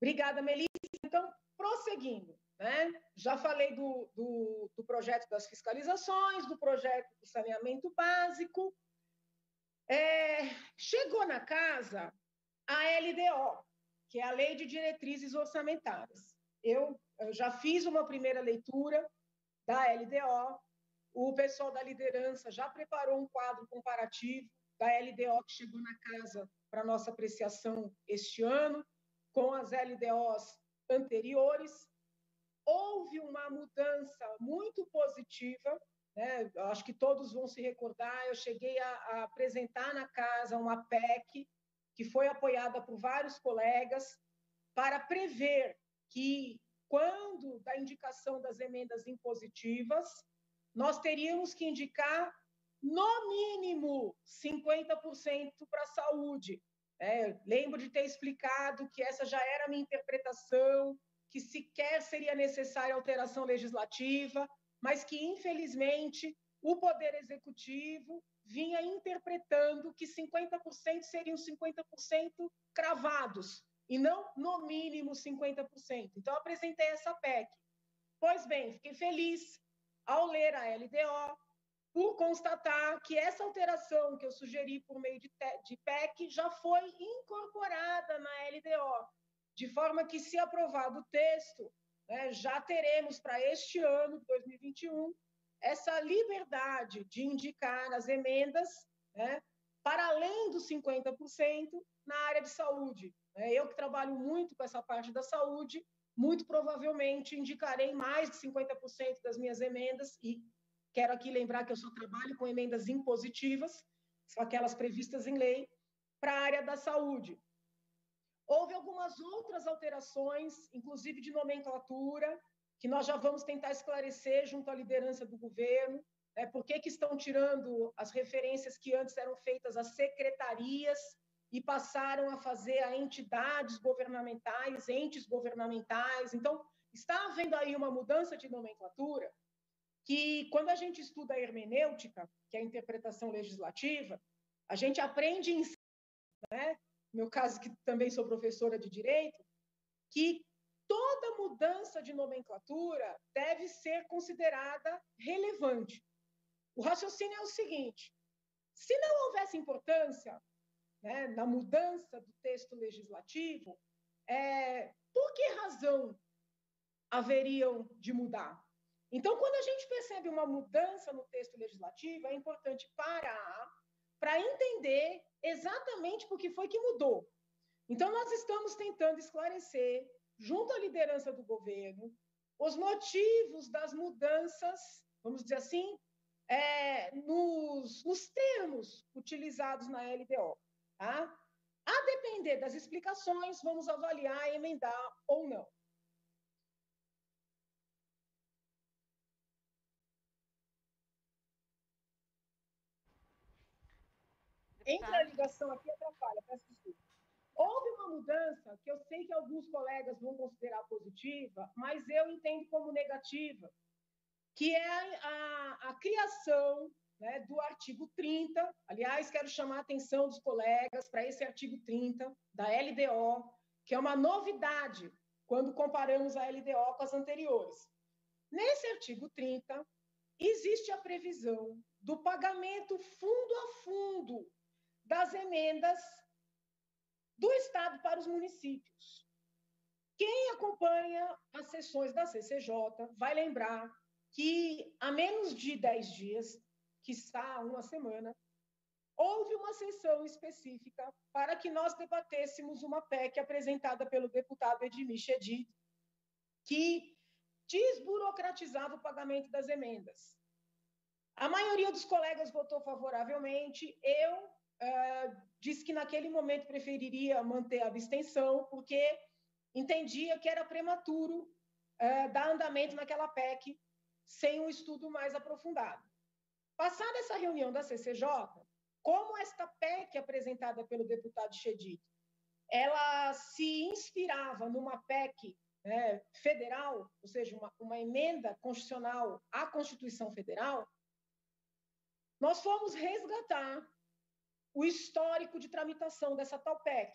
Obrigada, Melissa. Então, prosseguindo, né? Já falei do projeto das fiscalizações, do projeto do saneamento básico. Chegou na casa a LDO, que é a Lei de Diretrizes Orçamentárias. Eu já fiz uma primeira leitura da LDO, o pessoal da liderança já preparou um quadro comparativo da LDO que chegou na casa para nossa apreciação este ano, com as LDOs anteriores. Houve uma mudança muito positiva, né? Acho que todos vão se recordar, eu cheguei a apresentar na casa uma PEC, que foi apoiada por vários colegas, para prever que, quando da indicação das emendas impositivas, nós teríamos que indicar, no mínimo, 50% para a saúde. Lembro de ter explicado que essa já era a minha interpretação, que sequer seria necessária alteração legislativa, mas que, infelizmente, o Poder Executivo vinha interpretando que 50% seriam 50% cravados, e não, no mínimo, 50%. Então, apresentei essa PEC. Pois bem, fiquei feliz ao ler a LDO, por constatar que essa alteração que eu sugeri por meio de PEC já foi incorporada na LDO, de forma que, se aprovado o texto, né, já teremos para este ano, 2021, essa liberdade de indicar as emendas, né, para além dos 50% na área de saúde. Eu que trabalho muito com essa parte da saúde, muito provavelmente indicarei mais de 50% das minhas emendas, e quero aqui lembrar que eu só trabalho com emendas impositivas, são aquelas previstas em lei, para a área da saúde. Houve algumas outras alterações, inclusive de nomenclatura, que nós já vamos tentar esclarecer junto à liderança do governo, por que estão tirando as referências que antes eram feitas às secretarias e passaram a fazer a entidades governamentais, entes governamentais. Então, está havendo aí uma mudança de nomenclatura que, quando a gente estuda a hermenêutica, que é a interpretação legislativa, a gente aprende em, né, no meu caso, que também sou professora de Direito, que toda mudança de nomenclatura deve ser considerada relevante. O raciocínio é o seguinte: se não houvesse importância, né, na mudança do texto legislativo, por que razão haveriam de mudar? Então, quando a gente percebe uma mudança no texto legislativo, é importante parar para entender exatamente por que foi que mudou. Então, nós estamos tentando esclarecer, junto à liderança do governo, os motivos das mudanças, vamos dizer assim, nos termos utilizados na LDO. Tá? A depender das explicações, vamos avaliar, emendar ou não. Entra a ligação aqui e atrapalha, peço desculpa. Houve uma mudança que eu sei que alguns colegas vão considerar positiva, mas eu entendo como negativa, que é a criação, né, do artigo 30. Aliás, quero chamar a atenção dos colegas para esse artigo 30 da LDO, que é uma novidade quando comparamos a LDO com as anteriores. Nesse artigo 30, existe a previsão do pagamento fundo a fundo das emendas do Estado para os municípios. Quem acompanha as sessões da CCJ vai lembrar que há menos de 10 dias, quiçá uma semana, houve uma sessão específica para que nós debatêssemos uma PEC apresentada pelo deputado Edmir Chedid, que desburocratizava o pagamento das emendas. A maioria dos colegas votou favoravelmente. Eu disse que naquele momento preferiria manter a abstenção, porque entendia que era prematuro dar andamento naquela PEC sem um estudo mais aprofundado. Passada essa reunião da CCJ, como esta PEC apresentada pelo deputado Chedid, ela se inspirava numa PEC federal, ou seja, uma emenda constitucional à Constituição Federal, nós fomos resgatar o histórico de tramitação dessa tal PEC.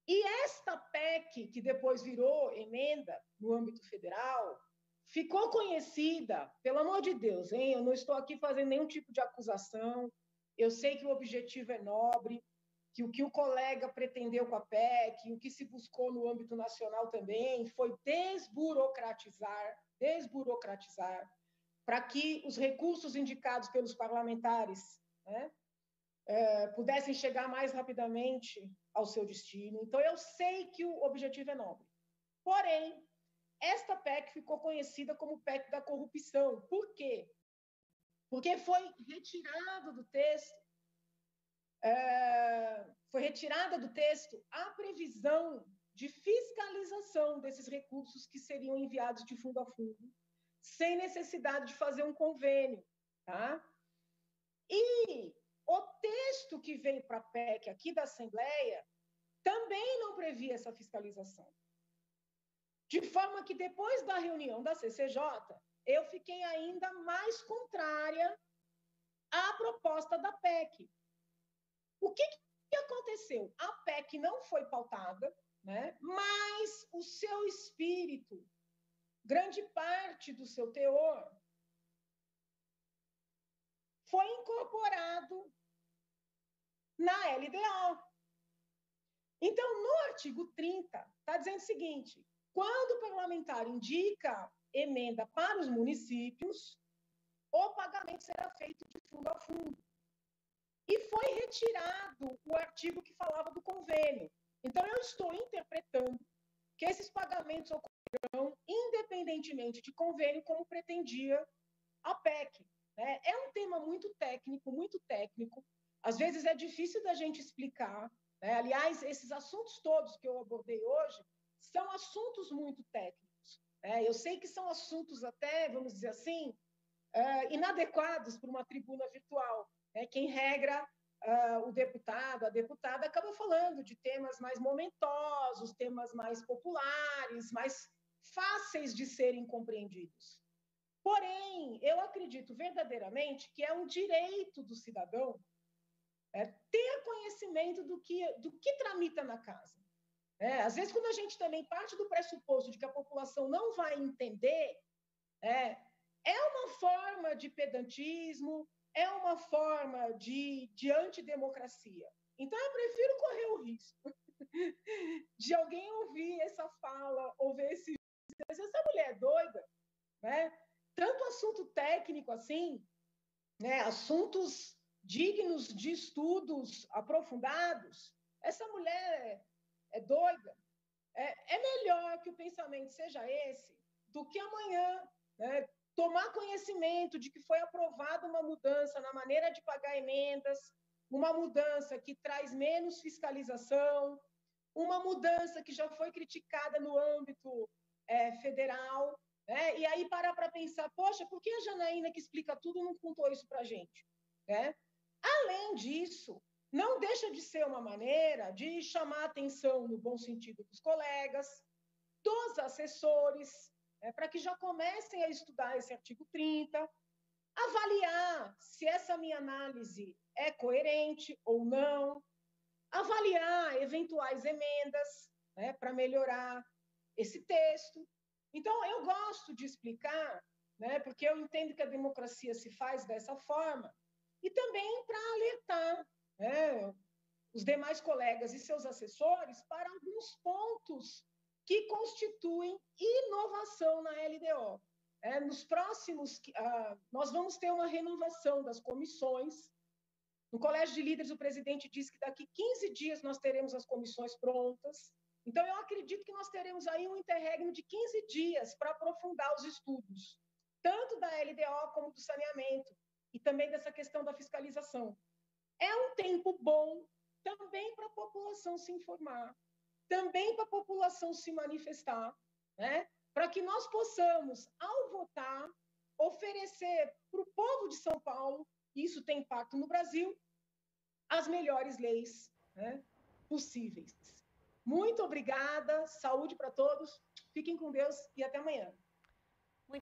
E esta PEC, que depois virou emenda no âmbito federal, ficou conhecida, pelo amor de Deus, hein? Eu não estou aqui fazendo nenhum tipo de acusação, eu sei que o objetivo é nobre, que o colega pretendeu com a PEC, o que se buscou no âmbito nacional também, foi desburocratizar, para que os recursos indicados pelos parlamentares, né, pudessem chegar mais rapidamente ao seu destino. Então, eu sei que o objetivo é nobre. Porém, esta PEC ficou conhecida como PEC da corrupção. Por quê? Porque foi retirada do texto a previsão de fiscalização desses recursos que seriam enviados de fundo a fundo, sem necessidade de fazer um convênio, tá? E o texto que veio para a PEC aqui da Assembleia também não previa essa fiscalização. De forma que, depois da reunião da CCJ, eu fiquei ainda mais contrária à proposta da PEC. O que aconteceu? A PEC não foi pautada, né? Mas o seu espírito, grande parte do seu teor, foi incorporado na LDO. Então, no artigo 30, está dizendo o seguinte: quando o parlamentar indica emenda para os municípios, o pagamento será feito de fundo a fundo. E foi retirado o artigo que falava do convênio. Então, eu estou interpretando que esses pagamentos ocorrerão independentemente de convênio, como pretendia a PEC. Né? É um tema muito técnico, muito técnico. Às vezes é difícil da gente explicar. Né? Aliás, esses assuntos todos que eu abordei hoje são assuntos muito técnicos. Eu sei que são assuntos até, vamos dizer assim, inadequados para uma tribuna virtual. Quem regra o deputado, a deputada, acaba falando de temas mais momentosos, temas mais populares, mais fáceis de serem compreendidos. Porém, eu acredito verdadeiramente que é um direito do cidadão ter conhecimento do que tramita na casa. Às vezes, quando a gente também parte do pressuposto de que a população não vai entender, é uma forma de pedantismo, é uma forma de antidemocracia. Então, eu prefiro correr o risco de alguém ouvir essa fala, ouvir esse vídeo, essa mulher é doida, né? Tanto assunto técnico assim, né? Assuntos dignos de estudos aprofundados, essa mulher é doida. É melhor que o pensamento seja esse do que amanhã, né, tomar conhecimento de que foi aprovada uma mudança na maneira de pagar emendas, uma mudança que traz menos fiscalização, uma mudança que já foi criticada no âmbito federal, né? E aí parar para pensar, poxa, por que a Janaína, que explica tudo, não contou isso para a gente? Né? Além disso, não deixa de ser uma maneira de chamar a atenção, no bom sentido, dos colegas, dos assessores, para que já comecem a estudar esse artigo 30, avaliar se essa minha análise é coerente ou não, avaliar eventuais emendas, né, para melhorar esse texto. Então, eu gosto de explicar, né, porque eu entendo que a democracia se faz dessa forma, e também para alertar, né, os demais colegas e seus assessores para alguns pontos que constituem inovação na LDO. Nos próximos, nós vamos ter uma renovação das comissões. No Colégio de Líderes, o presidente disse que daqui 15 dias nós teremos as comissões prontas. Então, eu acredito que nós teremos aí um interregno de 15 dias para aprofundar os estudos, tanto da LDO como do saneamento, e também dessa questão da fiscalização. É um tempo bom também para a população se informar, também para a população se manifestar, né? Para que nós possamos, ao votar, oferecer para o povo de São Paulo, e isso tem impacto no Brasil, as melhores leis, né, possíveis. Muito obrigada, saúde para todos, fiquem com Deus e até amanhã.